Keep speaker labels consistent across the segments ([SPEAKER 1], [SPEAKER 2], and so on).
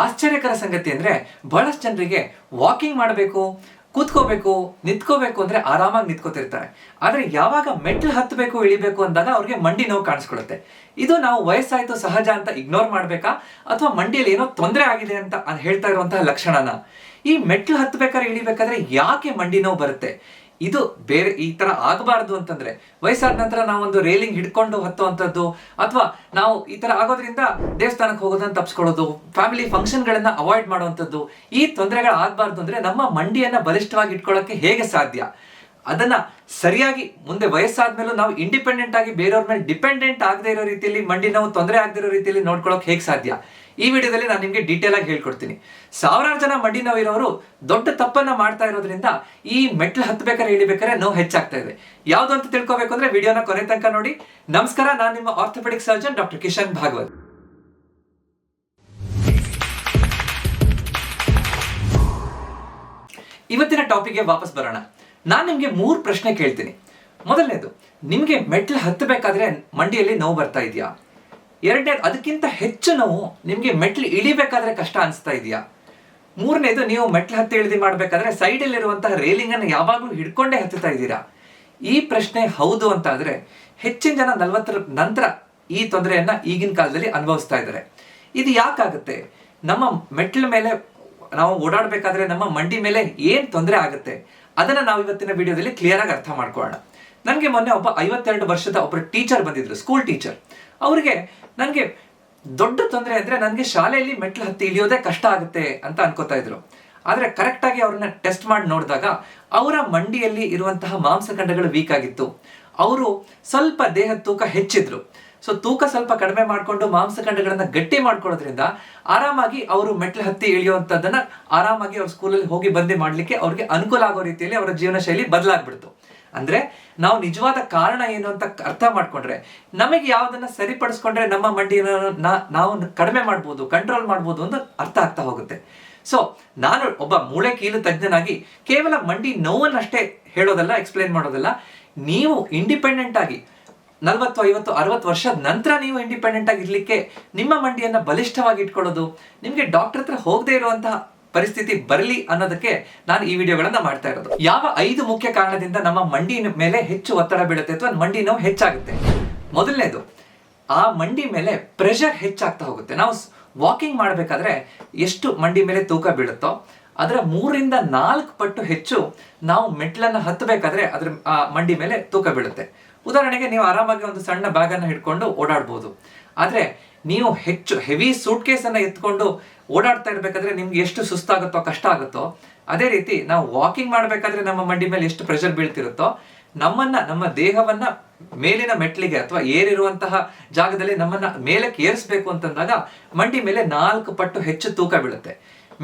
[SPEAKER 1] ಆಶ್ಚರ್ಯಕರ ಸಂಗತಿ ಅಂದ್ರೆ ಬಹಳಷ್ಟು ಜನರಿಗೆ ವಾಕಿಂಗ್ ಮಾಡಬೇಕು, ಕೂತ್ಕೋಬೇಕು, ನಿಂತ್ಕೋಬೇಕು ಅಂದ್ರೆ ಆರಾಮಾಗಿ ನಿಂತ್ಕೋತಿರ್ತಾರೆ. ಆದ್ರೆ ಯಾವಾಗ ಮೆಟ್ಲು ಹತ್ತಬೇಕು ಇಳಿಬೇಕು ಅಂದಾಗ ಅವ್ರಿಗೆ ಮಂಡಿ ನೋವು ಕಾಣಿಸ್ಕೊಳ್ಳುತ್ತೆ. ಇದು ನಾವು ವಯಸ್ಸಾಯ್ತು ಸಹಜ ಅಂತ ಇಗ್ನೋರ್ ಮಾಡ್ಬೇಕಾ ಅಥವಾ ಮಂಡಿಯಲ್ಲಿ ಏನೋ ತೊಂದರೆ ಆಗಿದೆ ಅಂತ ಹೇಳ್ತಾ ಇರುವಂತಹ ಲಕ್ಷಣನ? ಈ ಮೆಟ್ಲು ಹತ್ತಬೇಕಾದ್ರೆ ಇಳಿಬೇಕಾದ್ರೆ ಯಾಕೆ ಮಂಡಿ ನೋವು ಬರುತ್ತೆ? ಇದು ಬೇರೆ ಈ ತರ ಆಗಬಾರ್ದು ಅಂತಂದ್ರೆ ವಯಸ್ಸಾದ ನಂತರ ನಾವೊಂದು ರೇಲಿಂಗ್ ಹಿಡ್ಕೊಂಡು ಹತ್ತುವಂಥದ್ದು ಅಥವಾ ನಾವು ಈ ತರ ಆಗೋದ್ರಿಂದ ದೇವಸ್ಥಾನಕ್ಕೆ ಹೋಗೋದನ್ನ ತಪ್ಪಿಸ್ಕೊಳ್ಳೋದು, ಫ್ಯಾಮಿಲಿ ಫಂಕ್ಷನ್ ಗಳನ್ನ ಅವಾಯ್ಡ್ ಮಾಡುವಂಥದ್ದು, ಈ ತೊಂದರೆಗಳು ಆಗಬಾರ್ದು ಅಂದ್ರೆ ನಮ್ಮ ಮಂಡಿಯನ್ನ ಬಲಿಷ್ಠವಾಗಿ ಇಟ್ಕೊಳ್ಳೋಕೆ ಹೇಗೆ ಸಾಧ್ಯ? ಅದನ್ನ ಸರಿಯಾಗಿ ಮುಂದೆ ವಯಸ್ಸಾದ್ಮೇಲೂ ನಾವು ಇಂಡಿಪೆಂಡೆಂಟ್ ಆಗಿ ಬೇರೆಯವ್ರ ಮೇಲೆ ಡಿಪೆಂಡೆಂಟ್ ಆಗದೆ ಇರೋ ರೀತಿಯಲ್ಲಿ ಮಂಡಿ ನೋವು ತೊಂದರೆ ಆಗದೆ ಇರೋ ರೀತಿಯಲ್ಲಿ ನೋಡ್ಕೊಳ್ಳೋಕೆ ಹೇಗೆ ಸಾಧ್ಯ? ಈ ವಿಡಿಯೋದಲ್ಲಿ ನಾನು ನಿಮಗೆ ಡೀಟೇಲ್ ಆಗಿ ಹೇಳ್ಕೊಡ್ತೀನಿ. ಸಾವಿರಾರು ಜನ ಮಂಡಿ ನೋವು ಇರೋರು ದೊಡ್ಡ ತಪ್ಪನ್ನ ಮಾಡ್ತಾ ಇರೋದ್ರಿಂದ ಈ ಮೆಟ್ಲು ಹತ್ತಬೇಕಾದ್ರೆ ಇಳಿಬೇಕಾದ್ರೆ ನೋವು ಹೆಚ್ಚಾಗ್ತಾ ಇದೆ. ಯಾವ್ದು ಅಂತ ತಿಳ್ಕೊಬೇಕು ಅಂದ್ರೆ ವಿಡಿಯೋನ ಕೊನೆ ತನಕ ನೋಡಿ. ನಮಸ್ಕಾರ, ನಾನು ನಿಮ್ಮ orthopaedic surgeon doctor Kishan Bhagwat. ಇವತ್ತಿನ ಟಾಪಿಕ್ಗೆ ವಾಪಸ್ ಬರೋಣ. ನಾನು ನಿಮ್ಗೆ 3 ಪ್ರಶ್ನೆ ಕೇಳ್ತೀನಿ. ಮೊದಲನೇದು, ನಿಮ್ಗೆ ಮೆಟ್ಲು ಹತ್ತಬೇಕಾದ್ರೆ ಮಂಡಿಯಲ್ಲಿ ನೋವು ಬರ್ತಾ ಇದೆಯಾ? ಎರಡನೇದು, ಅದಕ್ಕಿಂತ ಹೆಚ್ಚು ನೋವು ನಿಮ್ಗೆ ಮೆಟ್ಲು ಇಳಿಬೇಕಾದ್ರೆ ಕಷ್ಟ ಅನಿಸ್ತಾ ಇದೆಯಾ? ಮೂರನೇದು, ನೀವು ಮೆಟ್ಲು ಹತ್ತಿ ಇಳಿದು ಮಾಡ್ಬೇಕಾದ್ರೆ ಸೈಡಲ್ಲಿರುವಂತಹ ರೇಲಿಂಗ್ ಅನ್ನು ಯಾವಾಗಲೂ ಹಿಡ್ಕೊಂಡೇ ಹತ್ತುತ್ತಾ ಇದ್ದೀರಾ? ಈ ಪ್ರಶ್ನೆ ಹೌದು ಅಂತ ಆದ್ರೆ ಹೆಚ್ಚಿನ ಜನ 40ರ ನಂತರ ಈ ತೊಂದರೆಯನ್ನ ಈಗಿನ ಕಾಲದಲ್ಲಿ ಅನುಭವಿಸ್ತಾ ಇದ್ದಾರೆ. ಇದು ಯಾಕಾಗುತ್ತೆ? ನಮ್ಮ ಮೆಟ್ಲ ಮೇಲೆ ನಾವು ಓಡಾಡಬೇಕಾದ್ರೆ ನಮ್ಮ ಮಂಡಿ ಮೇಲೆ ಏನ್ ತೊಂದರೆ ಆಗುತ್ತೆ ಅದನ್ನ ನಾವು ಇವತ್ತಿನ ವಿಡಿಯೋದಲ್ಲಿ ಕ್ಲಿಯರ್ ಆಗಿ ಅರ್ಥ ಮಾಡ್ಕೊಳ್ಳೋಣ. ನನಗೆ ಮೊನ್ನೆ ಒಬ್ಬ 52 ವರ್ಷದ ಒಬ್ಬರು ಟೀಚರ್ ಬಂದಿದ್ರು, ಸ್ಕೂಲ್ ಟೀಚರ್. ಅವರಿಗೆ ನನಗೆ ದೊಡ್ಡ ತೊಂದರೆ ಅಂದ್ರೆ ನನಗೆ ಶಾಲೆಯಲ್ಲಿ ಮೆಟ್ಲು ಹತ್ತಿ ಇಳಿಯೋದೇ ಕಷ್ಟ ಆಗುತ್ತೆ ಅಂತ ಅನ್ಕೋತಾ ಇದ್ರು. ಆದ್ರೆ ಕರೆಕ್ಟ್ ಆಗಿ ಅವ್ರನ್ನ ಟೆಸ್ಟ್ ಮಾಡಿ ನೋಡಿದಾಗ ಅವರ ಮಂಡಿಯಲ್ಲಿ ಇರುವಂತಹ ಮಾಂಸಖಂಡಗಳು ವೀಕ್ ಆಗಿತ್ತು. ಅವರು ಸ್ವಲ್ಪ ದೇಹದ ತೂಕ ಹೆಚ್ಚಿದ್ರು. ಸೊ ತೂಕ ಸ್ವಲ್ಪ ಕಡಿಮೆ ಮಾಡಿಕೊಂಡು ಮಾಂಸಖಂಡಗಳನ್ನ ಗಟ್ಟಿ ಮಾಡ್ಕೊಳ್ಳೋದ್ರಿಂದ ಆರಾಮಾಗಿ ಅವರು ಮೆಟ್ಲು ಹತ್ತಿ ಇಳಿಯುವಂಥದ್ದನ್ನ ಆರಾಮಾಗಿ ಅವ್ರ ಸ್ಕೂಲಲ್ಲಿ ಹೋಗಿ ಬಂದು ಮಾಡ್ಲಿಕ್ಕೆ ಅವ್ರಿಗೆ ಅನುಕೂಲ ಆಗೋ ರೀತಿಯಲ್ಲಿ ಅವರ ಜೀವನ ಶೈಲಿ ಬದಲಾಗ್ಬಿಡ್ತು. ಅಂದ್ರೆ ನಾವು ನಿಜವಾದ ಕಾರಣ ಏನು ಅಂತ ಅರ್ಥ ಮಾಡ್ಕೊಂಡ್ರೆ, ನಮಗೆ ಯಾವ್ದನ್ನ ಸರಿಪಡಿಸ್ಕೊಂಡ್ರೆ ನಮ್ಮ ಮಂಡಿನ ನಾವು ಕಡಿಮೆ ಮಾಡ್ಬೋದು, ಕಂಟ್ರೋಲ್ ಮಾಡ್ಬೋದು ಅಂತ ಅರ್ಥ ಆಗ್ತಾ ಹೋಗುತ್ತೆ. ಸೊ ನಾನು ಒಬ್ಬ ಮೂಳೆ ಕೀಲು ತಜ್ಞನಾಗಿ ಕೇವಲ ಮಂಡಿ ನೋವನ್ನಷ್ಟೇ ಹೇಳೋದಲ್ಲ, ಎಕ್ಸ್ಪ್ಲೇನ್ ಮಾಡೋದಲ್ಲ. ನೀವು ಇಂಡಿಪೆಂಡೆಂಟ್ ಆಗಿ 40, 50, 60 ವರ್ಷದ ನಂತರ ನೀವು ಇಂಡಿಪೆಂಡೆಂಟ್ ಆಗಿ ಇರ್ಲಿಕ್ಕೆ ನಿಮ್ಮ ಮಂಡಿಯನ್ನ ಬಲಿಷ್ಠವಾಗಿ ಇಟ್ಕೊಳ್ಳೋದು, ನಿಮ್ಗೆ ಡಾಕ್ಟರ್ ಹತ್ರ ಹೋಗದೆ ಇರುವಂತಹ ಪರಿಸ್ಥಿತಿ ಬರಲಿ ಅನ್ನೋದಕ್ಕೆ ನಾನು ಈ ವಿಡಿಯೋಗಳನ್ನ ಮಾಡ್ತಾ ಇರೋದು. ಯಾವ 5 ಮುಖ್ಯ ಕಾರಣದಿಂದ ನಮ್ಮ ಮಂಡಿ ಮೇಲೆ ಹೆಚ್ಚು ಒತ್ತಡ ಬೀಳುತ್ತೆ ಅಥವಾ ಮಂಡಿ ನೋವು ಹೆಚ್ಚಾಗುತ್ತೆ? ಮೊದಲನೇದು, ಆ ಮಂಡಿ ಮೇಲೆ ಪ್ರೆಷರ್ ಹೆಚ್ಚಾಗ್ತಾ ಹೋಗುತ್ತೆ. ನಾವು ವಾಕಿಂಗ್ ಮಾಡಬೇಕಾದ್ರೆ ಎಷ್ಟು ಮಂಡಿ ಮೇಲೆ ತೂಕ ಬೀಳುತ್ತೋ ಅದರ 3ರಿಂದ 4 ಪಟ್ಟು ಹೆಚ್ಚು ನಾವು ಮೆಟ್ಲನ್ನ ಹತ್ತಬೇಕಾದ್ರೆ ಅದ್ರ ಆ ಮಂಡಿ ಮೇಲೆ ತೂಕ ಬೀಳುತ್ತೆ. ಉದಾಹರಣೆಗೆ ನೀವು ಆರಾಮಾಗಿ ಒಂದು ಸಣ್ಣ ಬ್ಯಾಗ್ ಅನ್ನು ಹಿಡ್ಕೊಂಡು ಓಡಾಡ್ಬೋದು. ಆದ್ರೆ ನೀವು ಹೆಚ್ಚು ಹೆವಿ ಸೂಟ್ ಕೇಸ್ ಅನ್ನ ಎತ್ಕೊಂಡು ಓಡಾಡ್ತಾ ಇರ್ಬೇಕಾದ್ರೆ ನಿಮ್ಗೆ ಎಷ್ಟು ಸುಸ್ತಾಗುತ್ತೋ, ಕಷ್ಟ ಆಗುತ್ತೋ, ಅದೇ ರೀತಿ ನಾವು ವಾಕಿಂಗ್ ಮಾಡ್ಬೇಕಾದ್ರೆ ನಮ್ಮ ಮಂಡಿ ಮೇಲೆ ಎಷ್ಟು ಪ್ರೆಷರ್ ಬೀಳ್ತಿರುತ್ತೋ, ನಮ್ಮ ದೇಹವನ್ನ ಮೇಲಿನ ಮೆಟ್ಲಿಗೆ ಅಥವಾ ಏರಿರುವಂತಹ ಜಾಗದಲ್ಲಿ ನಮ್ಮನ್ನ ಮೇಲಕ್ಕೆ ಏರಿಸಬೇಕು ಅಂತಂದಾಗ ಮಂಡಿ ಮೇಲೆ 4 ಪಟ್ಟು ಹೆಚ್ಚು ತೂಕ ಬೀಳುತ್ತೆ.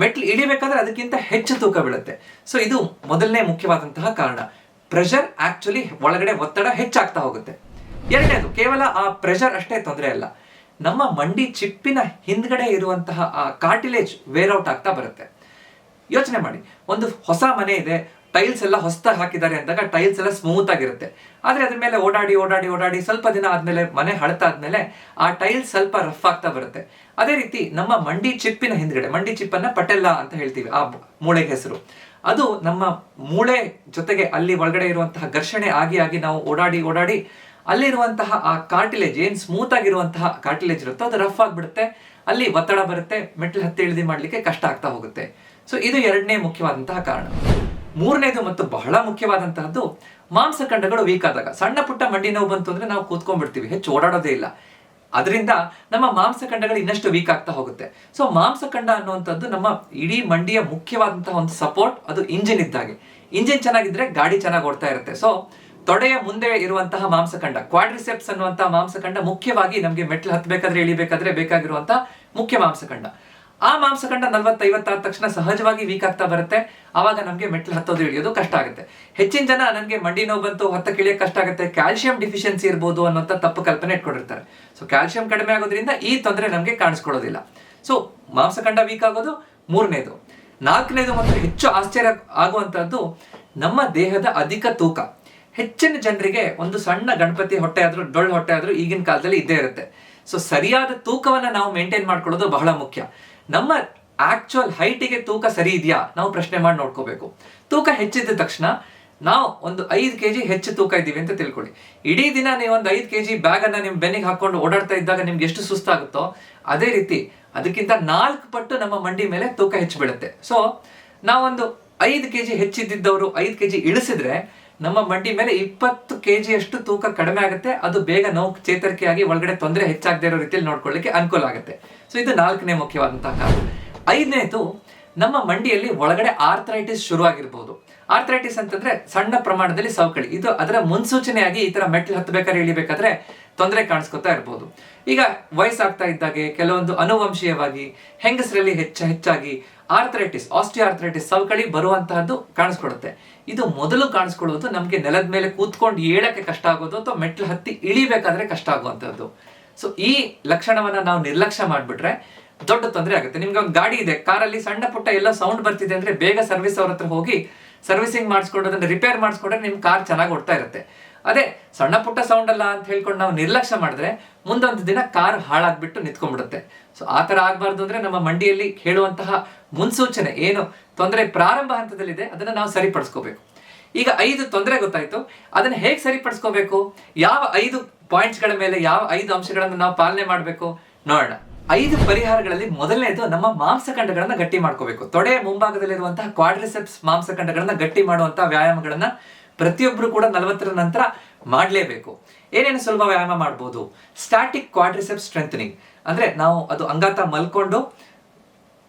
[SPEAKER 1] ಮೆಟ್ಲು ಇಳಿಬೇಕಾದ್ರೆ ಅದಕ್ಕಿಂತ ಹೆಚ್ಚು ತೂಕ ಬೀಳುತ್ತೆ. ಸೊ ಇದು ಮೊದಲನೇ ಮುಖ್ಯವಾದಂತಹ ಕಾರಣ. ಪ್ರೆಷರ್ ಆಕ್ಚುಲಿ ಒಳಗಡೆ ಒತ್ತಡ ಹೆಚ್ಚಾಗ್ತಾ ಹೋಗುತ್ತೆ. ಎರಡನೇದು, ಕೇವಲ ಆ ಪ್ರೆಷರ್ ಅಷ್ಟೇ ತೊಂದರೆ ಅಲ್ಲ, ನಮ್ಮ ಮಂಡಿ ಚಿಪ್ಪಿನ ಹಿಂದ್ಗಡೆ ಇರುವಂತಹ ಆ ಕಾರ್ಟಿಲೇಜ್ ವೇರ್ ಔಟ್ ಆಗ್ತಾ ಬರುತ್ತೆ. ಯೋಚನೆ ಮಾಡಿ, ಒಂದು ಹೊಸ ಮನೆ ಇದೆ, ಟೈಲ್ಸ್ ಎಲ್ಲ ಹೊಸದಾಗಿ ಹಾಕಿದ್ದಾರೆ ಅಂದಾಗ ಟೈಲ್ಸ್ ಎಲ್ಲ ಸ್ಮೂತ್ ಆಗಿರುತ್ತೆ. ಆದ್ರೆ ಅದ್ರ ಮೇಲೆ ಓಡಾಡಿ ಓಡಾಡಿ ಓಡಾಡಿ ಸ್ವಲ್ಪ ದಿನ ಆದ್ಮೇಲೆ, ಮನೆ ಹಳತಾದ್ಮೇಲೆ ಆ ಟೈಲ್ಸ್ ಸ್ವಲ್ಪ ರಫ್ ಆಗ್ತಾ ಬರುತ್ತೆ. ಅದೇ ರೀತಿ ನಮ್ಮ ಮಂಡಿ ಚಿಪ್ಪಿನ ಹಿಂದ್ಗಡೆ, ಮಂಡಿ ಚಿಪ್ಪನ್ನ ಪಟೆಲ್ಲಾ ಅಂತ ಹೇಳ್ತೀವಿ, ಆ ಮೂಳೆಗೆ ಹೆಸರು, ಅದು ನಮ್ಮ ಮೂಳೆ ಜೊತೆಗೆ ಅಲ್ಲಿ ಒಳಗಡೆ ಇರುವಂತಹ ಘರ್ಷಣೆ ಆಗಿ ಆಗಿ ನಾವು ಓಡಾಡಿ ಓಡಾಡಿ ಅಲ್ಲಿರುವಂತಹ ಆ ಕಾರ್ಟಿಲೇಜ್, ಏನ್ ಸ್ಮೂತ್ ಆಗಿರುವಂತಹ ಕಾರ್ಟಿಲೇಜ್ ಇರುತ್ತೋ ಅದು ರಫ್ ಆಗ್ಬಿಡುತ್ತೆ. ಅಲ್ಲಿ ಒತ್ತಡ ಬರುತ್ತೆ, ಮೆಟ್ಲು ಹತ್ತಿ ಇಳಿದು ಮಾಡ್ಲಿಕ್ಕೆ ಕಷ್ಟ ಆಗ್ತಾ ಹೋಗುತ್ತೆ. ಸೊ ಇದು ಎರಡನೇ ಮುಖ್ಯವಾದಂತಹ ಕಾರಣ. ಮೂರನೇದು ಮತ್ತು ಬಹಳ ಮುಖ್ಯವಾದಂತಹದ್ದು, ಮಾಂಸಖಂಡಗಳು ವೀಕ್ ಆದಾಗ. ಸಣ್ಣ ಪುಟ್ಟ ಮಂಡಿ ನೋವು ಬಂತು ಅಂದ್ರೆ ನಾವು ಕೂತ್ಕೊಂಡ್ಬಿಡ್ತೀವಿ, ಹೆಚ್ಚು ಓಡಾಡೋದೇ ಇಲ್ಲ. ಅದರಿಂದ ನಮ್ಮ ಮಾಂಸಖಂಡಗಳು ಇನ್ನಷ್ಟು ವೀಕ್ ಆಗ್ತಾ ಹೋಗುತ್ತೆ. ಸೊ ಮಾಂಸಖಂಡ ಅನ್ನುವಂಥದ್ದು ನಮ್ಮ ಇಡೀ ಮಂಡಿಯ ಮುಖ್ಯವಾದಂತಹ ಒಂದು ಸಪೋರ್ಟ್. ಅದು ಇಂಜಿನ್ ಇದ್ದಾಗೆ. ಇಂಜಿನ್ ಚೆನ್ನಾಗಿದ್ರೆ ಗಾಡಿ ಚೆನ್ನಾಗಿ ಓಡ್ತಾ ಇರುತ್ತೆ. ಸೊ ತೊಡೆಯ ಮುಂದೆ ಇರುವಂತಹ ಮಾಂಸಖಂಡ, ಕ್ವಾಡ್ರಿಸೆಪ್ಸ್ ಅನ್ನುವಂತಹ ಮಾಂಸಖಂಡ ಮುಖ್ಯವಾಗಿ ನಮಗೆ ಮೆಟ್ಲು ಹತ್ತಬೇಕಾದ್ರೆ ಇಳಿಬೇಕಾದ್ರೆ ಬೇಕಾಗಿರುವಂತಹ ಮುಖ್ಯ ಮಾಂಸಖಂಡ. ಆ ಮಾಂಸಖಂಡ 40-50 ಆದ ತಕ್ಷಣ ಸಹಜವಾಗಿ ವೀಕ್ ಆಗ್ತಾ ಬರುತ್ತೆ. ಆವಾಗ ನಮಗೆ ಮೆಟ್ಲು ಹತ್ತೋದು ಇಳಿಯೋದು ಕಷ್ಟ ಆಗುತ್ತೆ. ಹೆಚ್ಚಿನ ಜನ ನನಗೆ ಮಂಡಿ ನೋವು ಬಂತು, ಹತ್ತಕ್ಕೆ ಇಳಿಯೋಕೆ ಕಷ್ಟ ಆಗುತ್ತೆ, ಕ್ಯಾಲ್ಸಿಯಂ ಡಿಫಿಷಿಯನ್ಸಿ ಇರ್ಬೋದು ಅನ್ನೋಂಥ ತಪ್ಪು ಕಲ್ಪನೆ ಇಟ್ಕೊಂಡಿರ್ತಾರೆ. ಸೊ ಕ್ಯಾಲ್ಸಿಯಂ ಕಡಿಮೆ ಆಗೋದ್ರಿಂದ ಈ ತೊಂದರೆ ನಮಗೆ ಕಾಣಿಸ್ಕೊಳ್ಳೋದಿಲ್ಲ. ಸೊ ಮಾಂಸಖಂಡ ವೀಕ್ ಆಗೋದು ಮೂರನೇದು. ನಾಲ್ಕನೇದು ಮತ್ತು ಹೆಚ್ಚು ಆಶ್ಚರ್ಯ ಆಗುವಂತಹದ್ದು, ನಮ್ಮ ದೇಹದ ಅಧಿಕ ತೂಕ. ಹೆಚ್ಚಿನ ಜನರಿಗೆ ಒಂದು ಸಣ್ಣ ಗಣಪತಿ ಹೊಟ್ಟೆ ಆದ್ರೂ, ಡೊಳ್ಳು ಹೊಟ್ಟೆ ಆದ್ರೂ ಈಗಿನ ಕಾಲದಲ್ಲಿ ಇದ್ದೇ ಇರುತ್ತೆ. ಸೊ ಸರಿಯಾದ ತೂಕವನ್ನ ನಾವು ಮೇಂಟೈನ್ ಮಾಡ್ಕೊಳ್ಳೋದು ಬಹಳ ಮುಖ್ಯ. ನಮ್ಮ ಆಕ್ಚುಯಲ್ ಹೈಟಿಗೆ ತೂಕ ಸರಿ ಇದೆಯಾ ನಾವು ಪ್ರಶ್ನೆ ಮಾಡಿ ನೋಡ್ಕೋಬೇಕು. ತೂಕ ಹೆಚ್ಚಿದ ತಕ್ಷಣ ನಾವು ಒಂದು 5 kg ಹೆಚ್ಚು ತೂಕ ಇದ್ದೀವಿ ಅಂತ ತಿಳ್ಕೊಳ್ಳಿ. ಇಡೀ ದಿನ ನೀವು ಒಂದು 5 kg ಬ್ಯಾಗ್ ಅನ್ನ ನಿಮ್ ಬೆನ್ನಿಗೆ ಹಾಕೊಂಡು ಓಡಾಡ್ತಾ ಇದ್ದಾಗ ನಿಮ್ಗೆ ಎಷ್ಟು ಸುಸ್ತಾಗುತ್ತೋ ಅದೇ ರೀತಿ ಅದಕ್ಕಿಂತ 4 ಪಟ್ಟು ನಮ್ಮ ಮಂಡಿ ಮೇಲೆ ತೂಕ ಹೆಚ್ಚು ಬೀಳುತ್ತೆ. ಸೊ ನಾವೊಂದು 5 kg ಹೆಚ್ಚಿದ್ದವರು 5 kg ಇಳಿಸಿದ್ರೆ ನಮ್ಮ ಮಂಡಿ ಮೇಲೆ 20 kg ಅಷ್ಟು ತೂಕ ಕಡಿಮೆ ಆಗುತ್ತೆ. ಅದು ಬೇಗ ನೋವು ಚೇತರಿಕೆಯಾಗಿ ಒಳಗಡೆ ತೊಂದರೆ ಹೆಚ್ಚಾಗದೇ ಇರೋ ರೀತಿಯಲ್ಲಿ ನೋಡ್ಕೊಳ್ಳಿಕ್ಕೆ ಅನುಕೂಲ ಆಗುತ್ತೆ. ಸೊ ಇದು 4ನೇ ಮುಖ್ಯವಾದಂತಹ ಕಾರಣ. 5ನೇದು ನಮ್ಮ ಮಂಡಿಯಲ್ಲಿ ಒಳಗಡೆ ಆರ್ಥರೈಟಿಸ್ ಶುರುವಾಗಿರ್ಬೋದು. ಆರ್ಥರೈಟಿಸ್ ಅಂತಂದ್ರೆ ಸಣ್ಣ ಪ್ರಮಾಣದಲ್ಲಿ ಸವಕಳಿ. ಇದು ಅದರ ಮುನ್ಸೂಚನೆಯಾಗಿ ಈ ತರ ಮೆಟ್ಲು ಹತ್ತಬೇಕಾದ್ರೆ ಇಳಿಬೇಕಾದ್ರೆ ತೊಂದರೆ ಕಾಣಿಸ್ಕೊತಾ ಇರ್ಬೋದು. ಈಗ ವಯಸ್ಸಾಗ್ತಾ ಇದ್ದಾಗೆ ಕೆಲವೊಂದು ಅನುವಂಶೀಯವಾಗಿ ಹೆಂಗಸರಲ್ಲಿ ಹೆಚ್ಚಾಗಿ ಆರ್ಥರೈಟಿಸ್, ಆಸ್ಟಿಯೋಆರ್ಥರೈಟಿಸ್ ಸವಕಳಿ ಬರುವಂತಹದ್ದು ಕಾಣಿಸ್ಕೊಡುತ್ತೆ. ಇದು ಮೊದಲು ಕಾಣಿಸ್ಕೊಳ್ಳೋದು ನಮ್ಗೆ ನೆಲದ ಮೇಲೆ ಕೂತ್ಕೊಂಡು ಏಳಕ್ಕೆ ಕಷ್ಟ ಆಗೋದು ಅಥವಾ ಮೆಟ್ಲು ಹತ್ತಿ ಇಳಿಬೇಕಾದ್ರೆ ಕಷ್ಟ ಆಗುವಂತಹದ್ದು. ಸೊ ಈ ಲಕ್ಷಣವನ್ನ ನಾವು ನಿರ್ಲಕ್ಷ್ಯ ಮಾಡ್ಬಿಟ್ರೆ ದೊಡ್ಡ ತೊಂದರೆ ಆಗುತ್ತೆ. ನಿಮ್ಗೆ ಒಂದು ಗಾಡಿ ಇದೆ, ಕಾರಲ್ಲಿ ಸಣ್ಣ ಪುಟ್ಟ ಎಲ್ಲ ಸೌಂಡ್ ಬರ್ತಿದೆ ಅಂದ್ರೆ ಬೇಗ ಸರ್ವಿಸ್ ಅವ್ರ ಹತ್ರ ಹೋಗಿ ಸರ್ವಿಸಿಂಗ್ ಮಾಡಿಸ್ಕೊಂಡು ಅದನ್ನ ರಿಪೇರ್ ಮಾಡಿಸ್ಕೊಂಡ್ರೆ ನಿಮ್ ಕಾರ್ ಚೆನ್ನಾಗಿ ಓಡ್ತಾ ಇರುತ್ತೆ. ಅದೇ ಸಣ್ಣ ಪುಟ್ಟ ಸೌಂಡ್ ಅಲ್ಲ ಅಂತ ಹೇಳ್ಕೊಂಡು ನಾವು ನಿರ್ಲಕ್ಷ್ಯ ಮಾಡಿದ್ರೆ ಮುಂದೊಂದು ದಿನ ಕಾರ್ ಹಾಳಾಗ್ಬಿಟ್ಟು ನಿಂತ್ಕೊಂಡ್ಬಿಡುತ್ತೆ. ಸೊ ಆ ತರ ಆಗ್ಬಾರ್ದು ಅಂದ್ರೆ ನಮ್ಮ ಮಂಡಿಯಲ್ಲಿ ಹೇಳುವಂತಹ ಮುನ್ಸೂಚನೆ ಏನು ತೊಂದರೆ ಪ್ರಾರಂಭ ಹಂತದಲ್ಲಿದೆ ಅದನ್ನ ನಾವು ಸರಿಪಡಿಸ್ಕೋಬೇಕು. ಈಗ 5 ತೊಂದರೆ ಗೊತ್ತಾಯ್ತು, ಅದನ್ನ ಹೇಗೆ ಸರಿಪಡಿಸ್ಕೋಬೇಕು, ಯಾವ 5 ಪಾಯಿಂಟ್ಸ್ಗಳ ಮೇಲೆ ಯಾವ 5 ಅಂಶಗಳನ್ನು ನಾವು ಪಾಲನೆ ಮಾಡಬೇಕು ನೋಡೋಣ. 5 ಪರಿಹಾರಗಳಲ್ಲಿ ಮೊದಲನೇದು ನಮ್ಮ ಮಾಂಸಖಂಡಗಳನ್ನ ಗಟ್ಟಿ ಮಾಡ್ಕೋಬೇಕು. ತೊಡೆಯ ಮುಂಭಾಗದಲ್ಲಿರುವಂತಹ ಕ್ವಾಡ್ರಿಸೆಪ್ಸ್ ಮಾಂಸಖಂಡಗಳನ್ನ ಗಟ್ಟಿ ಮಾಡುವಂತಹ ವ್ಯಾಯಾಮಗಳನ್ನ ಪ್ರತಿಯೊಬ್ರು ಕೂಡ 40ರ ನಂತರ ಮಾಡಲೇಬೇಕು. ಏನೇನು ಸುಲಭ ವ್ಯಾಯಾಮ ಮಾಡ್ಬೋದು? ಸ್ಟಾಟಿಕ್ ಕ್ವಾಡ್ರಿಸೆಪ್ಸ್ ಸ್ಟ್ರೆಂಥನಿಂಗ್ ಅಂದ್ರೆ ನಾವು ಅದು ಅಂಗಾತ ಮಲ್ಕೊಂಡು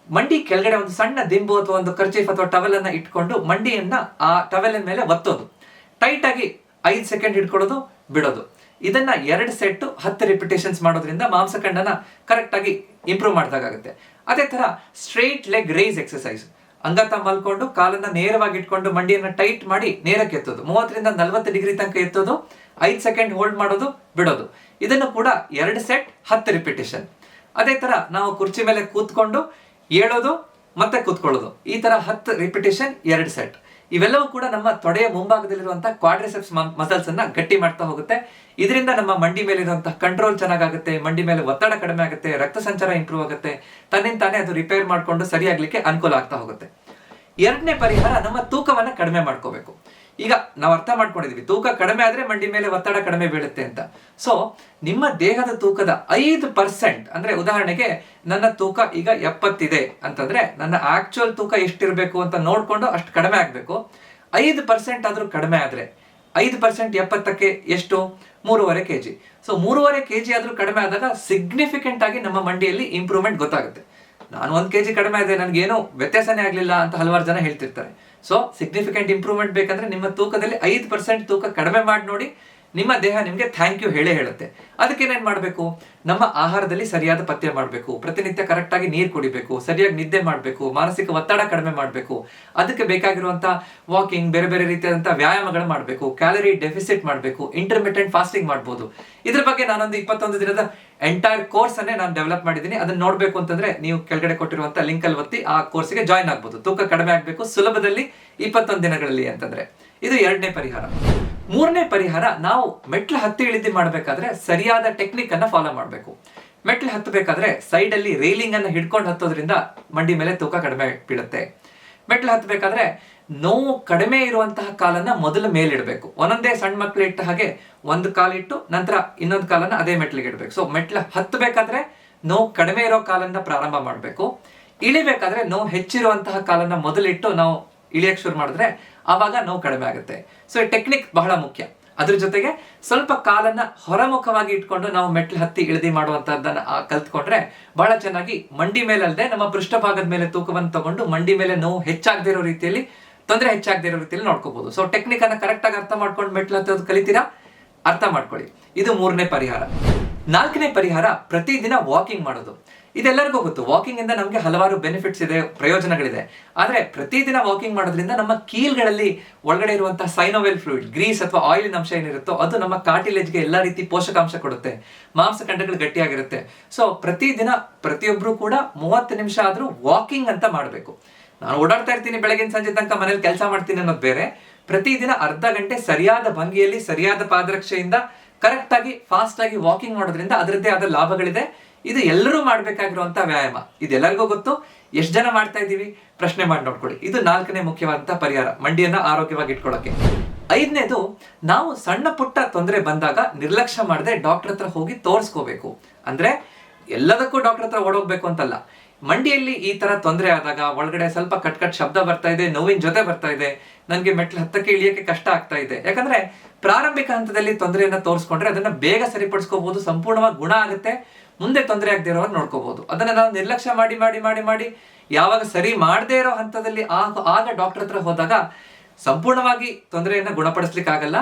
[SPEAKER 1] ಮಂಡಿ ಕೆಳಗಡೆ ಒಂದು ಸಣ್ಣ ದಿಂಬು ಅಥವಾ ಒಂದು ಕರ್ಚೀಫ್ ಅಥವಾ ಟವೆಲ್ ಅನ್ನ ಇಟ್ಕೊಂಡು ಮಂಡಿಯನ್ನ ಆ ಟವೆಲ್ ಮೇಲೆ ಒತ್ತೋದು, ಟೈಟ್ ಆಗಿ 5 ಸೆಕೆಂಡ್ ಇಟ್ಕೊಳ್ಳೋದು, ಬಿಡೋದು. ಇದನ್ನ 2 ಸೆಟ್ 10 ರಿಪಿಟೇಷನ್ಸ್ ಮಾಡೋದ್ರಿಂದ ಮಾಂಸಖಂಡನ ಕರೆಕ್ಟ್ ಆಗಿ ಇಂಪ್ರೂವ್ ಮಾಡಿದಾಗುತ್ತೆ. ಅದೇ ತರ ಸ್ಟ್ರೈಟ್ ಲೆಗ್ ರೈಸ್ ಎಕ್ಸರ್ಸೈಸ್, ಅಂಗಾತ ಮಲ್ಕೊಂಡು ಕಾಲನ್ನ ನೇರವಾಗಿ ಇಟ್ಕೊಂಡು ಮಂಡಿಯನ್ನ ಟೈಟ್ ಮಾಡಿ ನೇರಕ್ಕೆ ಎತ್ತೋದು, 30ರಿಂದ 40 ಡಿಗ್ರಿ ತನಕ ಎತ್ತೋದು, 5 ಸೆಕೆಂಡ್ ಹೋಲ್ಡ್ ಮಾಡೋದು, ಬಿಡೋದು. ಇದನ್ನು ಕೂಡ 2 ಸೆಟ್ 10 ರಿಪಿಟೇಷನ್. ಅದೇ ತರ ನಾವು ಕುರ್ಚಿ ಮೇಲೆ ಕೂತ್ಕೊಂಡು ಏಳೋದು ಮತ್ತೆ ಕೂತ್ಕೊಳ್ಳೋದು, ಈ ತರ 10 ರಿಪಿಟೇಷನ್ 2 ಸೆಟ್. ಇವೆಲ್ಲವೂ ಕೂಡ ನಮ್ಮ ತೊಡೆಯ ಮುಂಭಾಗದಲ್ಲಿರುವಂತಹ ಕ್ವಾಡ್ರಿಸೆಪ್ಸ್ ಮಸಲ್ಸ್ ಅನ್ನ ಗಟ್ಟಿ ಮಾಡ್ತಾ ಹೋಗುತ್ತೆ. ಇದರಿಂದ ನಮ್ಮ ಮಂಡಿ ಮೇಲೆ ಇರುವಂತಹ ಕಂಟ್ರೋಲ್ ಚೆನ್ನಾಗುತ್ತೆ, ಮಂಡಿ ಮೇಲೆ ಒತ್ತಡ ಕಡಿಮೆ ಆಗುತ್ತೆ, ರಕ್ತ ಸಂಚಾರ ಇಂಪ್ರೂವ್ ಆಗುತ್ತೆ, ತನ್ನಿಂತಾನೆ ಅದು ರಿಪೇರ್ ಮಾಡ್ಕೊಂಡು ಸರಿಯಾಗ್ಲಿಕ್ಕೆ ಅನುಕೂಲ ಆಗ್ತಾ ಹೋಗುತ್ತೆ. 2ನೇ ಪರಿಹಾರ ನಮ್ಮ ತೂಕವನ್ನ ಕಡಿಮೆ ಮಾಡ್ಕೋಬೇಕು. ಈಗ ನಾವು ಅರ್ಥ ಮಾಡ್ಕೊಂಡಿದೀವಿ ತೂಕ ಕಡಿಮೆ ಆದ್ರೆ ಮಂಡಿ ಮೇಲೆ ಒತ್ತಡ ಕಡಿಮೆ ಬೀಳುತ್ತೆ ಅಂತ. ಸೊ ನಿಮ್ಮ ದೇಹದ ತೂಕದ 5% ಅಂದ್ರೆ ಉದಾಹರಣೆಗೆ ನನ್ನ ತೂಕ ಈಗ 70 ಇದೆ ಅಂತಂದ್ರೆ ನನ್ನ ಆಕ್ಚುಯಲ್ ತೂಕ ಎಷ್ಟಿರ್ಬೇಕು ಅಂತ ನೋಡ್ಕೊಂಡು ಅಷ್ಟು ಕಡಿಮೆ ಆಗ್ಬೇಕು. 5% ಆದ್ರೂ ಕಡಿಮೆ ಆದ್ರೆ 5% 70ಕ್ಕೆ ಎಷ್ಟು? 3.5 kg. ಸೊ 3.5 kg ಆದ್ರೂ ಕಡಿಮೆ ಆದಾಗ ಸಿಗ್ನಿಫಿಕೆಂಟ್ ಆಗಿ ನಮ್ಮ ಮಂಡಿಯಲ್ಲಿ ಇಂಪ್ರೂವ್ಮೆಂಟ್ ಗೊತ್ತಾಗುತ್ತೆ. ನಾನು 1 kg ಕಡಿಮೆ ಇದೆ, ನನ್ಗೇನು ವ್ಯತ್ಯಾಸನೇ ಆಗ್ಲಿಲ್ಲ ಅಂತ ಹಲವಾರು ಜನ ಹೇಳ್ತಿರ್ತಾರೆ. ಸೊ ಸಿಗ್ನಿಫಿಕೆಂಟ್ ಇಂಪ್ರೂವ್ಮೆಂಟ್ ಬೇಕಂದ್ರೆ ನಿಮ್ಮ ತೂಕದಲ್ಲಿ 5% ತೂಕ ಕಡಿಮೆ ಮಾಡಿ ನೋಡಿ, ನಿಮ್ಮ ದೇಹ ನಿಮ್ಗೆ ಥ್ಯಾಂಕ್ ಯು ಹೇಳುತ್ತೆ. ಅದಕ್ಕೆ ಏನೇನ್ ಮಾಡ್ಬೇಕು? ನಮ್ಮ ಆಹಾರದಲ್ಲಿ ಸರಿಯಾದ ಪಥ್ಯ ಮಾಡಬೇಕು, ಪ್ರತಿನಿತ್ಯ ಕರೆಕ್ಟ್ ಆಗಿ ನೀರು ಕುಡಿಬೇಕು, ಸರಿಯಾಗಿ ನಿದ್ದೆ ಮಾಡಬೇಕು, ಮಾನಸಿಕ ಒತ್ತಡ ಕಡಿಮೆ ಮಾಡಬೇಕು, ಅದಕ್ಕೆ ಬೇಕಾಗಿರುವಂತಹ ವಾಕಿಂಗ್, ಬೇರೆ ಬೇರೆ ರೀತಿಯಾದಂತಹ ವ್ಯಾಯಾಮಗಳು ಮಾಡಬೇಕು, ಕ್ಯಾಲರಿ ಡೆಫಿಸಿಟ್ ಮಾಡಬೇಕು, ಇಂಟರ್ಮಿಟೆಂಟ್ ಫಾಸ್ಟಿಂಗ್ ಮಾಡ್ಬೋದು. ಇದ್ರ ಬಗ್ಗೆ ನಾನೊಂದು 21 ದಿನದ ಎಂಟೈರ್ ಕೋರ್ಸ್ ಅನ್ನೇ ನಾನು ಡೆವಲಪ್ ಮಾಡಿದ್ದೀನಿ. ಅದನ್ನ ನೋಡ್ಬೇಕು ಅಂತಂದ್ರೆ ನೀವು ಕೆಳಗಡೆ ಕೊಟ್ಟಿರುವಂತಹ ಲಿಂಕ್ ಅಲ್ಲಿ ಒತ್ತಿ ಆ ಕೋರ್ಸ್ಗೆ ಜಾಯ್ನ್ ಆಗ್ಬೋದು. ತೂಕ ಕಡಿಮೆ ಆಗ್ಬೇಕು ಸುಲಭದಲ್ಲಿ 21 ದಿನಗಳಲ್ಲಿ ಅಂತಂದ್ರೆ ಇದು 2ನೇ ಪರಿಹಾರ. 3ನೇ ಪರಿಹಾರ, ನಾವು ಮೆಟ್ಲು ಹತ್ತಿ ಇಳಿದು ಮಾಡಬೇಕಾದ್ರೆ ಸರಿಯಾದ ಟೆಕ್ನಿಕ್ ಅನ್ನ ಫಾಲೋ ಮಾಡಬೇಕು. ಮೆಟ್ಲು ಹತ್ತಬೇಕಾದ್ರೆ ಸೈಡ್ ಅಲ್ಲಿ ರೈಲಿಂಗ್ ಅನ್ನ ಹಿಡ್ಕೊಂಡು ಹತ್ತೋದ್ರಿಂದ ಮಂಡಿ ಮೇಲೆ ತೂಕ ಕಡಿಮೆ ಬೀಳುತ್ತೆ. ಮೆಟ್ಲು ಹತ್ತಬೇಕಾದ್ರೆ ನೋವು ಕಡಿಮೆ ಇರುವಂತಹ ಕಾಲನ್ನ ಮೊದಲು ಮೇಲಿಡಬೇಕು. ಒಂದೊಂದೇ ಸಣ್ಣ ಮಕ್ಳು ಇಟ್ಟ ಹಾಗೆ ಒಂದು ಕಾಲಿಟ್ಟು ನಂತರ ಇನ್ನೊಂದು ಕಾಲನ್ನ ಅದೇ ಮೆಟ್ಲಿಗೆ ಇಡಬೇಕು. ಸೊ ಮೆಟ್ಲು ಹತ್ತಬೇಕಾದ್ರೆ ನೋವು ಕಡಿಮೆ ಇರೋ ಕಾಲನ್ನ ಪ್ರಾರಂಭ ಮಾಡಬೇಕು. ಇಳಿಬೇಕಾದ್ರೆ ನೋವು ಹೆಚ್ಚಿರುವಂತಹ ಕಾಲನ್ನ ಮೊದಲಿಟ್ಟು ನಾವು ಇಳಿಯಕ್ಕೆ ಶುರು ಮಾಡಿದ್ರೆ ಆವಾಗ ನೋವು ಕಡಿಮೆ ಆಗುತ್ತೆ. ಸೊ ಈ ಟೆಕ್ನಿಕ್ ಬಹಳ ಮುಖ್ಯ. ಅದ್ರ ಜೊತೆಗೆ ಸ್ವಲ್ಪ ಕಾಲನ್ನ ಹೊರಮುಖವಾಗಿ ಇಟ್ಕೊಂಡು ನಾವು ಮೆಟ್ಲು ಹತ್ತಿ ಇಳಿದಿ ಮಾಡುವಂತಹದ್ದನ್ನ ಕಲ್ತ್ಕೊಂಡ್ರೆ ಬಹಳ ಚೆನ್ನಾಗಿ ಮಂಡಿ ಮೇಲೆ ಅಲ್ಲದೆ ನಮ್ಮ ಪೃಷ್ಠಭಾಗದ ಮೇಲೆ ತೂಕವನ್ನು ತಗೊಂಡು ಮಂಡಿ ಮೇಲೆ ನೋವು ಹೆಚ್ಚಾಗದೇ ಇರೋ ರೀತಿಯಲ್ಲಿ, ತೊಂದರೆ ಹೆಚ್ಚಾಗದೇ ಇರೋ ರೀತಿಯಲ್ಲಿ ನೋಡ್ಕೋಬಹುದು. ಸೊ ಟೆಕ್ನಿಕ್ ಅನ್ನ ಕರೆಕ್ಟ್ ಆಗಿ ಅರ್ಥ ಮಾಡ್ಕೊಂಡು ಮೆಟ್ಲು ಹತ್ತೋದು ಕಲಿತೀರಾ? ಅರ್ಥ ಮಾಡ್ಕೊಳ್ಳಿ. ಇದು 3ನೇ ಪರಿಹಾರ. 4ನೇ ಪರಿಹಾರ, ಪ್ರತಿದಿನ ವಾಕಿಂಗ್ ಮಾಡೋದು. ಇದೆಲ್ಲರಿಗೂ ಗೊತ್ತು, ವಾಕಿಂಗ್ ಇಂದ ನಮ್ಗೆ ಹಲವಾರು ಬೆನಿಫಿಟ್ಸ್ ಇದೆ, ಪ್ರಯೋಜನಗಳಿದೆ. ಆದ್ರೆ ಪ್ರತಿದಿನ ವಾಕಿಂಗ್ ಮಾಡೋದ್ರಿಂದ ನಮ್ಮ ಕೀಲ್ಗಳಲ್ಲಿ ಒಳಗಡೆ ಇರುವಂತಹ ಸೈನೋವೆಲ್ ಫ್ಲೂಯಿಡ್, ಗ್ರೀಸ್ ಅಥವಾ ಆಯಿಲಿನ ಅಂಶ ಏನಿರುತ್ತೋ ಅದು ನಮ್ಮ ಕಾರ್ಟಿಲೇಜ್ಗೆ ಎಲ್ಲಾ ರೀತಿ ಪೋಷಕಾಂಶ ಕೊಡುತ್ತೆ, ಮಾಂಸಖಂಡಗಳು ಗಟ್ಟಿಯಾಗಿರುತ್ತೆ. ಸೊ ಪ್ರತಿದಿನ ಪ್ರತಿಯೊಬ್ರು ಕೂಡ 30 ನಿಮಿಷ ಆದ್ರೂ ವಾಕಿಂಗ್ ಅಂತ ಮಾಡಬೇಕು. ನಾನು ಓಡಾಡ್ತಾ ಇರ್ತೀನಿ ಬೆಳಗಿನ ಸಂಜೆ ತನಕ, ಮನೇಲಿ ಕೆಲಸ ಮಾಡ್ತೀನಿ ಅನ್ನೋದು ಬೇರೆ. ಪ್ರತಿದಿನ ಅರ್ಧ ಗಂಟೆ ಸರಿಯಾದ ಭಂಗಿಯಲ್ಲಿ ಸರಿಯಾದ ಪಾದರಕ್ಷೆಯಿಂದ ಕರೆಕ್ಟ್ ಆಗಿ ಫಾಸ್ಟ್ ಆಗಿ ವಾಕಿಂಗ್ ಮಾಡೋದ್ರಿಂದ ಅದರದ್ದೇ ಆದ ಲಾಭಗಳಿದೆ. ಇದು ಎಲ್ಲರೂ ಮಾಡ್ಬೇಕಾಗಿರುವಂತ ವ್ಯಾಯಾಮ. ಇದೆಲ್ಲರಿಗೂ ಗೊತ್ತು. ಎಷ್ಟು ಜನ ಮಾಡ್ತಾ ಇದ್ದೀವಿ ಪ್ರಶ್ನೆ ಮಾಡಿ ನೋಡ್ಕೊಳ್ಳಿ. ಇದು 4ನೇ ಮುಖ್ಯವಾದಂತಹ ಪರಿಹಾರ ಮಂಡಿಯನ್ನ ಆರೋಗ್ಯವಾಗಿ ಇಟ್ಕೊಳ್ಳೋಕೆ. 5ನೇದು, ನಾವು ಸಣ್ಣ ಪುಟ್ಟ ತೊಂದರೆ ಬಂದಾಗ ನಿರ್ಲಕ್ಷ್ಯ ಮಾಡದೆ ಡಾಕ್ಟರ್ ಹತ್ರ ಹೋಗಿ ತೋರಿಸ್ಕೋಬೇಕು. ಅಂದ್ರೆ ಎಲ್ಲದಕ್ಕೂ ಡಾಕ್ಟರ್ ಹತ್ರ ಓಡೋಗ್ಬೇಕು ಅಂತಲ್ಲ. ಮಂಡಿಯಲ್ಲಿ ಈ ತರ ತೊಂದರೆ ಆದಾಗ, ಒಳಗಡೆ ಸ್ವಲ್ಪ ಕಟ್ ಶಬ್ದ ಬರ್ತಾ ಇದೆ, ನೋವಿನ ಜೊತೆ ಬರ್ತಾ ಇದೆ, ನನಗೆ ಮೆಟ್ಲು ಹತ್ತಕ್ಕೆ ಇಳಿಯಕ್ಕೆ ಕಷ್ಟ ಆಗ್ತಾ ಇದೆ, ಯಾಕಂದ್ರೆ ಪ್ರಾರಂಭಿಕ ಹಂತದಲ್ಲಿ ತೊಂದರೆಯನ್ನ ತೋರಿಸ್ಕೊಂಡ್ರೆ ಅದನ್ನ ಬೇಗ ಸರಿಪಡಿಸ್ಕೋಬಹುದು, ಸಂಪೂರ್ಣವಾಗಿ ಗುಣ ಆಗುತ್ತೆ, ಮುಂದೆ ತೊಂದರೆ ಆಗದೆ ಇರೋರು ನೋಡ್ಕೋಬಹುದು. ಅದನ್ನ ನಾವು ನಿರ್ಲಕ್ಷ್ಯ ಮಾಡಿ ಮಾಡಿ ಮಾಡಿ ಮಾಡಿ ಯಾವಾಗ ಸರಿ ಮಾಡದೇ ಇರೋ ಹಂತದಲ್ಲಿ ಆಗ ಡಾಕ್ಟರ್ ಹತ್ರ ಹೋದಾಗ ಸಂಪೂರ್ಣವಾಗಿ ತೊಂದರೆಯನ್ನ ಗುಣಪಡಿಸ್ಲಿಕ್ಕೆ ಆಗಲ್ಲ.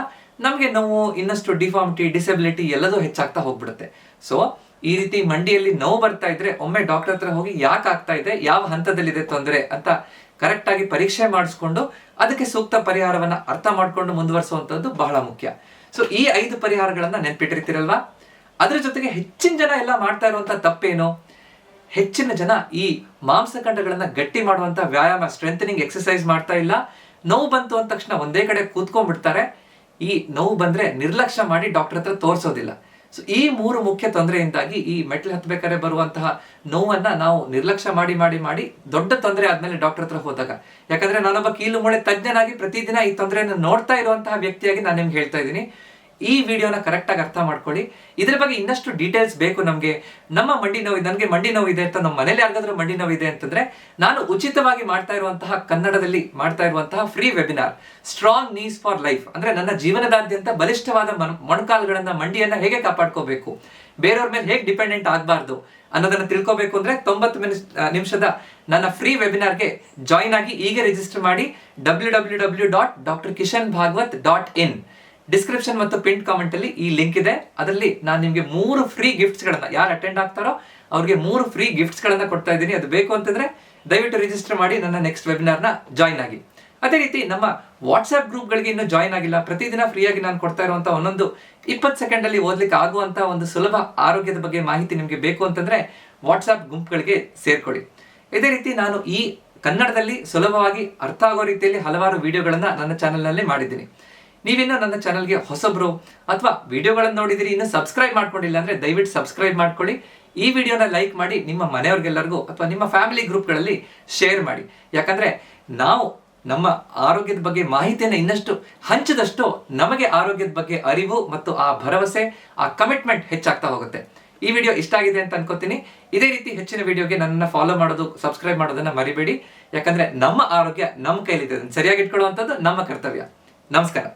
[SPEAKER 1] ನಮ್ಗೆ ನೋವು, ಇನ್ನಷ್ಟು ಡಿಫಾರ್ಮಿಟಿ, ಡಿಸೆಬಿಲಿಟಿ ಎಲ್ಲದೂ ಹೆಚ್ಚಾಗ್ತಾ ಹೋಗ್ಬಿಡುತ್ತೆ. ಸೊ ಈ ರೀತಿ ಮಂಡಿಯಲ್ಲಿ ನೋವು ಬರ್ತಾ ಇದ್ರೆ ಒಮ್ಮೆ ಡಾಕ್ಟರ್ ಹತ್ರ ಹೋಗಿ ಯಾಕೆ ಆಗ್ತಾ ಇದೆ, ಯಾವ ಹಂತದಲ್ಲಿದೆ ತೊಂದರೆ ಅಂತ ಕರೆಕ್ಟ್ ಆಗಿ ಪರೀಕ್ಷೆ ಮಾಡಿಸ್ಕೊಂಡು ಅದಕ್ಕೆ ಸೂಕ್ತ ಪರಿಹಾರವನ್ನ ಅರ್ಥ ಮಾಡ್ಕೊಂಡು ಮುಂದುವರಿಸುವಂತದ್ದು ಬಹಳ ಮುಖ್ಯ. ಸೊ ಈ 5 ಪರಿಹಾರಗಳನ್ನ ನೆನ್ಪಿಟ್ಟಿರ್ತೀರಲ್ವಾ? ಅದ್ರ ಜೊತೆಗೆ ಹೆಚ್ಚಿನ ಜನ ಎಲ್ಲ ಮಾಡ್ತಾ ಇರುವಂತ ತಪ್ಪೇನು? ಹೆಚ್ಚಿನ ಜನ ಈ ಮಾಂಸಖಂಡಗಳನ್ನ ಗಟ್ಟಿ ಮಾಡುವಂತ ವ್ಯಾಯಾಮ, ಸ್ಟ್ರೆಂಥನಿಂಗ್ ಎಕ್ಸರ್ಸೈಸ್ ಮಾಡ್ತಾ ಇಲ್ಲ. ನೋವು ಬಂತು ಅಂದ ತಕ್ಷಣ ಒಂದೇ ಕಡೆ ಕೂತ್ಕೊಂಡ್ಬಿಡ್ತಾರೆ. ಈ ನೋವು ಬಂದ್ರೆ ನಿರ್ಲಕ್ಷ್ಯ ಮಾಡಿ ಡಾಕ್ಟರ್ ಹತ್ರ ತೋರಿಸೋದಿಲ್ಲ. ಸೊ ಈ 3 ಮುಖ್ಯ ತೊಂದರೆಯಿಂದಾಗಿ ಈ ಮೆಟ್ಲು ಹತ್ಬೇಕಾದ್ರೆ ಬರುವಂತಹ ನೋವನ್ನ ನಾವು ನಿರ್ಲಕ್ಷ್ಯ ಮಾಡಿ ಮಾಡಿ ಮಾಡಿ ದೊಡ್ಡ ತೊಂದರೆ ಆದ್ಮೇಲೆ ಡಾಕ್ಟರ್ ಹತ್ರ ಹೋದಾಗ, ಯಾಕಂದ್ರೆ ನಾನೊಬ್ಬ ಕೀಲು ಮೂಳೆ ತಜ್ಞನಾಗಿ ಪ್ರತಿದಿನ ಈ ತೊಂದರೆಯನ್ನು ನೋಡ್ತಾ ಇರುವಂತಹ ವ್ಯಕ್ತಿಯಾಗಿ ನಾನು ನಿಮ್ಗೆ ಹೇಳ್ತಾ ಇದ್ದೀನಿ. ಈ ವಿಡಿಯೋನ ಕರೆಕ್ಟ್ ಆಗಿ ಅರ್ಥ ಮಾಡ್ಕೊಳ್ಳಿ. ಇದ್ರ ಬಗ್ಗೆ ಇನ್ನಷ್ಟು ಡೀಟೇಲ್ಸ್ ಬೇಕು ನಮ್ಗೆ, ನಮ್ಮ ಮಂಡಿ ನೋವು, ನನಗೆ ಮಂಡಿ ನೋವು ಇದೆ ಅಂತ, ನಮ್ಮ ಮನೇಲಿ ಯಾರಿಗಾದ್ರೂ ಮಂಡಿ ನೋವು ಇದೆ ಅಂತಂದ್ರೆ ನಾನು ಉಚಿತವಾಗಿ ಮಾಡ್ತಾ ಇರುವಂತಹ, ಕನ್ನಡದಲ್ಲಿ ಮಾಡ್ತಾ ಇರುವಂತಹ free webinar strong knees for life, ಅಂದ್ರೆ ನನ್ನ ಜೀವನದಾದ್ಯಂತ ಬಲಿಷ್ಠವಾದ ಮೊಣಕಾಲುಗಳನ್ನ, ಮಂಡಿಯನ್ನ ಹೇಗೆ ಕಾಪಾಡ್ಕೋಬೇಕು, ಬೇರೆಯವ್ರ ಮೇಲೆ ಹೇಗೆ ಡಿಪೆಂಡೆಂಟ್ ಆಗಬಾರ್ದು ಅನ್ನೋದನ್ನ ತಿಳ್ಕೋಬೇಕು ಅಂದ್ರೆ 90 ನಿಮಿಷದ ನನ್ನ ಫ್ರೀ ವೆಬಿನಾರ್ಗೆ ಜಾಯಿನ್ ಆಗಿ ಈಗ ರಿಜಿಸ್ಟರ್ ಮಾಡಿ. www.drkishanbhagwat.in ಡಿಸ್ಕ್ರಿಪ್ಷನ್ ಮತ್ತು ಪಿನ್ ಕಾಮೆಂಟ್ ಅಲ್ಲಿ ಈ ಲಿಂಕ್ ಇದೆ. ಅದರಲ್ಲಿ ನಾನು ನಿಮ್ಗೆ 3 ಫ್ರೀ ಗಿಫ್ಟ್ಸ್ ಗಳನ್ನ, ಯಾರು ಅಟೆಂಡ್ ಆಗ್ತಾರೋ ಅವ್ರಿಗೆ 3 ಫ್ರೀ ಗಿಫ್ಟ್ಸ್ ಗಳನ್ನ ಕೊಡ್ತಾ ಇದ್ದೀನಿ. ಅದು ಬೇಕು ಅಂತಂದ್ರೆ ದಯವಿಟ್ಟು ರಿಜಿಸ್ಟರ್ ಮಾಡಿ ನನ್ನ ನೆಕ್ಸ್ಟ್ ವೆಬಿನಾರ್ನ ಜಾಯಿನ್ ಆಗಿ. ಅದೇ ರೀತಿ ನಮ್ಮ ವಾಟ್ಸ್ಆಪ್ ಗ್ರೂಪ್ಗಳಿಗೆ ಇನ್ನೂ ಜಾಯಿನ್ ಆಗಿಲ್ಲ, ಪ್ರತಿದಿನ ಫ್ರೀಯಾಗಿ ನಾನು ಕೊಡ್ತಾ ಇರುವಂತ ಒಂದೊಂದು 20 ಸೆಕೆಂಡ್ ಅಲ್ಲಿ ಓದ್ಲಿಕ್ಕೆ ಆಗುವಂತ ಒಂದು ಸುಲಭ ಆರೋಗ್ಯದ ಬಗ್ಗೆ ಮಾಹಿತಿ ನಿಮ್ಗೆ ಬೇಕು ಅಂತಂದ್ರೆ ವಾಟ್ಸ್ಆಪ್ ಗುಂಪುಗಳಿಗೆ ಸೇರ್ಕೊಳ್ಳಿ. ಇದೇ ರೀತಿ ನಾನು ಈ ಕನ್ನಡದಲ್ಲಿ ಸುಲಭವಾಗಿ ಅರ್ಥ ಆಗೋ ರೀತಿಯಲ್ಲಿ ಹಲವಾರು ವಿಡಿಯೋಗಳನ್ನ ನನ್ನ ಚಾನೆಲ್ ನಲ್ಲಿ ಮಾಡಿದ್ದೀನಿ. ನೀವಿನ್ನೂ ನನ್ನ ಚಾನಲ್ಗೆ ಹೊಸಬ್ರು ಅಥವಾ ವಿಡಿಯೋಗಳನ್ನು ನೋಡಿದಿರಿ ಇನ್ನೂ ಸಬ್ಸ್ಕ್ರೈಬ್ ಮಾಡ್ಕೊಂಡಿಲ್ಲ ಅಂದ್ರೆ ದಯವಿಟ್ಟು ಸಬ್ಸ್ಕ್ರೈಬ್ ಮಾಡ್ಕೊಳ್ಳಿ. ಈ ವಿಡಿಯೋನ ಲೈಕ್ ಮಾಡಿ ನಿಮ್ಮ ಮನೆಯವ್ರಿಗೆಲ್ಲರಿಗೂ ಅಥವಾ ನಿಮ್ಮ ಫ್ಯಾಮಿಲಿ ಗ್ರೂಪ್ಗಳಲ್ಲಿ ಶೇರ್ ಮಾಡಿ. ಯಾಕಂದ್ರೆ ನಾವು ನಮ್ಮ ಆರೋಗ್ಯದ ಬಗ್ಗೆ ಮಾಹಿತಿಯನ್ನು ಇನ್ನಷ್ಟು ಹಂಚಿದಷ್ಟು ನಮಗೆ ಆರೋಗ್ಯದ ಬಗ್ಗೆ ಅರಿವು ಮತ್ತು ಆ ಭರವಸೆ, ಆ ಕಮಿಟ್ಮೆಂಟ್ ಹೆಚ್ಚಾಗ್ತಾ ಹೋಗುತ್ತೆ. ಈ ವಿಡಿಯೋ ಇಷ್ಟ ಆಗಿದೆ ಅಂತ ಅನ್ಕೋತೀನಿ. ಇದೇ ರೀತಿ ಹೆಚ್ಚಿನ ವಿಡಿಯೋಗೆ ನನ್ನನ್ನು ಫಾಲೋ ಮಾಡೋದು, ಸಬ್ಸ್ಕ್ರೈಬ್ ಮಾಡೋದನ್ನ ಮರಿಬೇಡಿ. ಯಾಕಂದ್ರೆ ನಮ್ಮ ಆರೋಗ್ಯ ನಮ್ಮ ಕೈಲಿದೆ, ಸರಿಯಾಗಿ ಇಟ್ಕೊಳ್ಳುವಂಥದ್ದು ನಮ್ಮ ಕರ್ತವ್ಯ. ನಮಸ್ಕಾರ.